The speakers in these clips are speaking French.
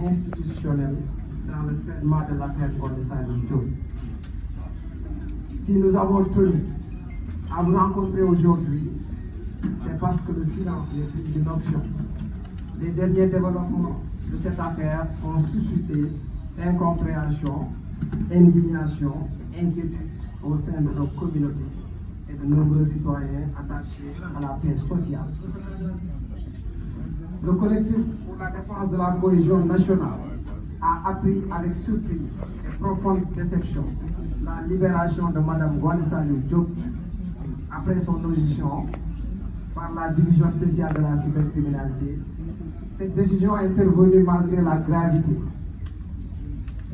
institutionnelle dans le traitement de l'affaire Ngoné Saliou Diop. Si nous avons tenu à vous rencontrer aujourd'hui, c'est parce que le silence n'est plus une option. Les derniers développements de cette affaire ont suscité incompréhension, indignation, inquiétude au sein de nos communautés et de nombreux citoyens attachés à la paix sociale. Le collectif pour la défense de la cohésion nationale a appris avec surprise et profonde déception la libération de Mme Ngoné Saliou Diop après son audition par la division spéciale de la cybercriminalité. Cette décision est intervenue malgré la gravité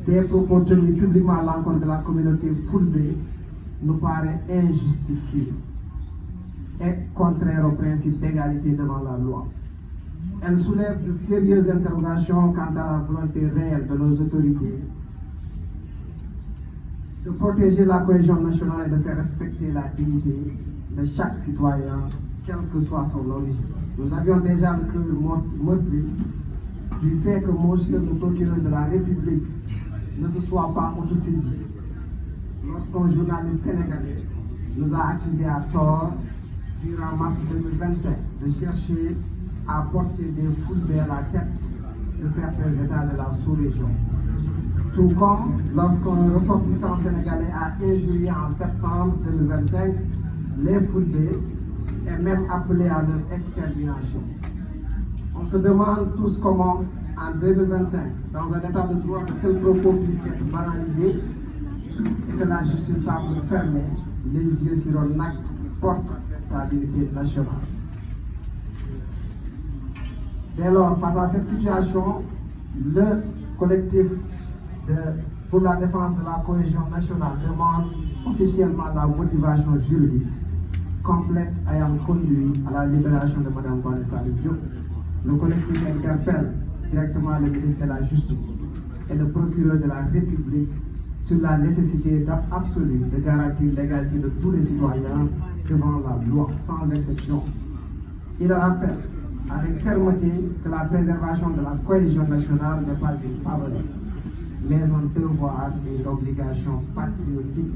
des propos tenus publiquement à l'encontre de la communauté Fulbe nous paraît injustifiée et contraire au principe d'égalité devant la loi. Elle soulève de sérieuses interrogations quant à la volonté réelle de nos autorités de protéger la cohésion nationale et de faire respecter la dignité de chaque citoyen, quelle que soit son origine. Nous avions déjà le cœur meurtri du fait que monsieur le procureur de la République ne se soit pas autosaisi lorsqu'un journaliste sénégalais nous a accusés à tort, durant mars 2025, de chercher à porter des Fulbe à la tête de certains États de la sous-région. Tout comme lorsqu'un ressortissant sénégalais a injurié en septembre 2025 les Fulbe et même appelé à leur extermination. On se demande tous comment, en 2025, dans un état de droit, de tels propos puissent être banalisés et que la justice semble fermer les yeux sur un acte qui porte à l'unité nationale. Dès lors, face à cette situation, le collectif pour la défense de la cohésion nationale demande officiellement la motivation juridique complète ayant conduit à la libération de Mme Ngoné Saliou Diop. Le collectif interpelle directement le ministre de la Justice et le procureur de la République sur la nécessité absolue de garantir l'égalité de tous les citoyens devant la loi, sans exception. Il rappelle avec fermeté que la préservation de la cohésion nationale n'est pas une faveur, mais un devoir et une obligation patriotique.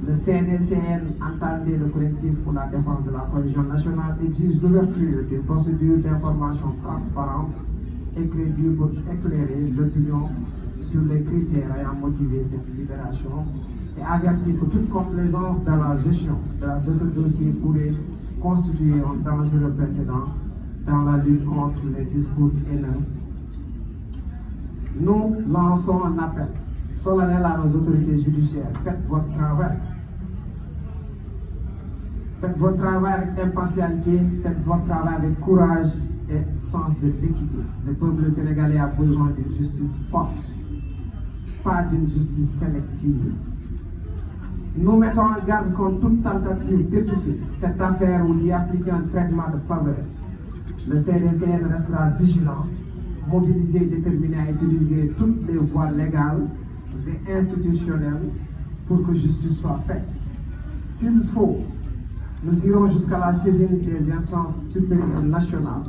Le CNCN, entendait le collectif pour la défense de la cohésion nationale, exige l'ouverture d'une procédure d'information transparente et crédible pour éclairer l'opinion sur les critères ayant motivé cette libération et avertit que toute complaisance dans la gestion de ce dossier pourrait constituer un dangereux précédent dans la lutte contre les discours haineux. Nous lançons un appel solennel à nos autorités judiciaires. Faites votre travail. Faites votre travail avec impartialité, faites votre travail avec courage et sens de l'équité. Le peuple sénégalais a besoin d'une justice forte, pas d'une justice sélective. Nous mettons en garde contre toute tentative d'étouffer cette affaire ou d'y appliquer un traitement de faveur. Le CDCN restera vigilant, mobilisé et déterminé à utiliser toutes les voies légales et institutionnelles pour que justice soit faite. S'il faut, nous irons jusqu'à la saisine des instances supérieures nationales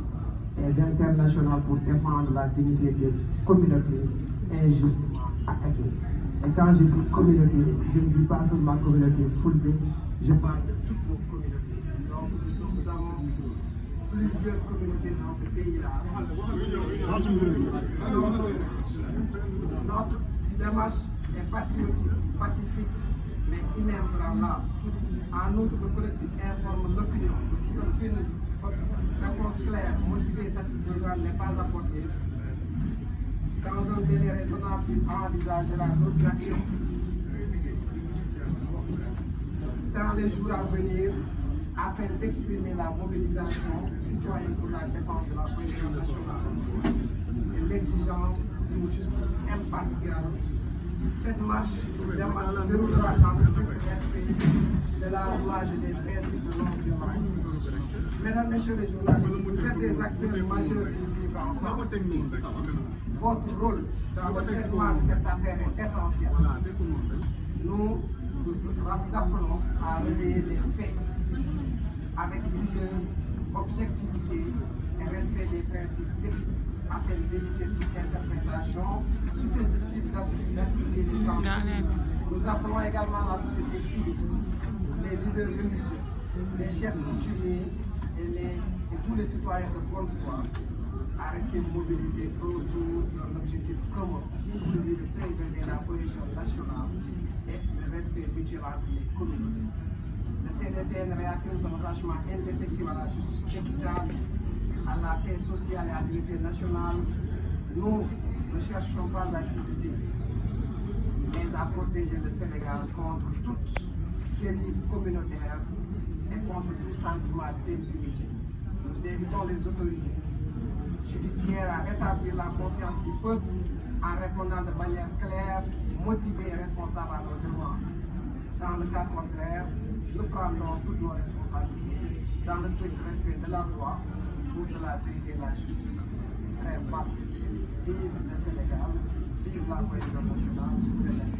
et internationales pour défendre la dignité des communautés injustement attaquées. Et quand je dis communauté, je ne dis pas seulement communauté Fulbe, je parle de toutes vos communautés. Donc nous avons plusieurs communautés dans ce pays-là. Notre démarche est patriotique, pacifique, mais inébranlable. En outre, le collectif informe l'opinion que si aucune réponse claire, motivée et satisfaisante n'est pas apportée, dans un délai raisonnable, il envisagera d'autres actions dans les jours à venir afin d'exprimer la mobilisation citoyenne pour la défense de la cohésion nationale et l'exigence d'une justice impartiale. Cette marche se déroulera dans le strict respect de la loi et des principes de non-violence. Mesdames, Messieurs les journalistes, vous êtes des acteurs majeurs du vivre ensemble. Votre rôle dans le traitement de cette affaire est essentiel. Nous vous appelons à relayer les faits avec rigueur, objectivité et respect des principes éthiques afin d'éviter toute interprétation attiser les tensions. Nous appelons également la société civile, les leaders religieux, les chefs coutumiers et tous les citoyens de bonne foi à rester mobilisés autour d'un objectif commun, celui de préserver la cohésion nationale et le respect mutuel entre les communautés. Le CDCN réaffirme son attachement indéfectible à la justice équitable, à la paix sociale et à l'unité nationale. Nous ne cherchons pas à diviser, mais à protéger le Sénégal contre toute dérive communautaire et contre tout sentiment d'impunité. Nous invitons les autorités judiciaires à rétablir la confiance du peuple en répondant de manière claire, motivée et responsable à nos demandes. Dans le cas contraire, nous prendrons toutes nos responsabilités dans le strict respect de la loi pour de la vérité et de la justice. Très bien. Vive le Sénégal, vive la cohésion nationale. Je vous remercie.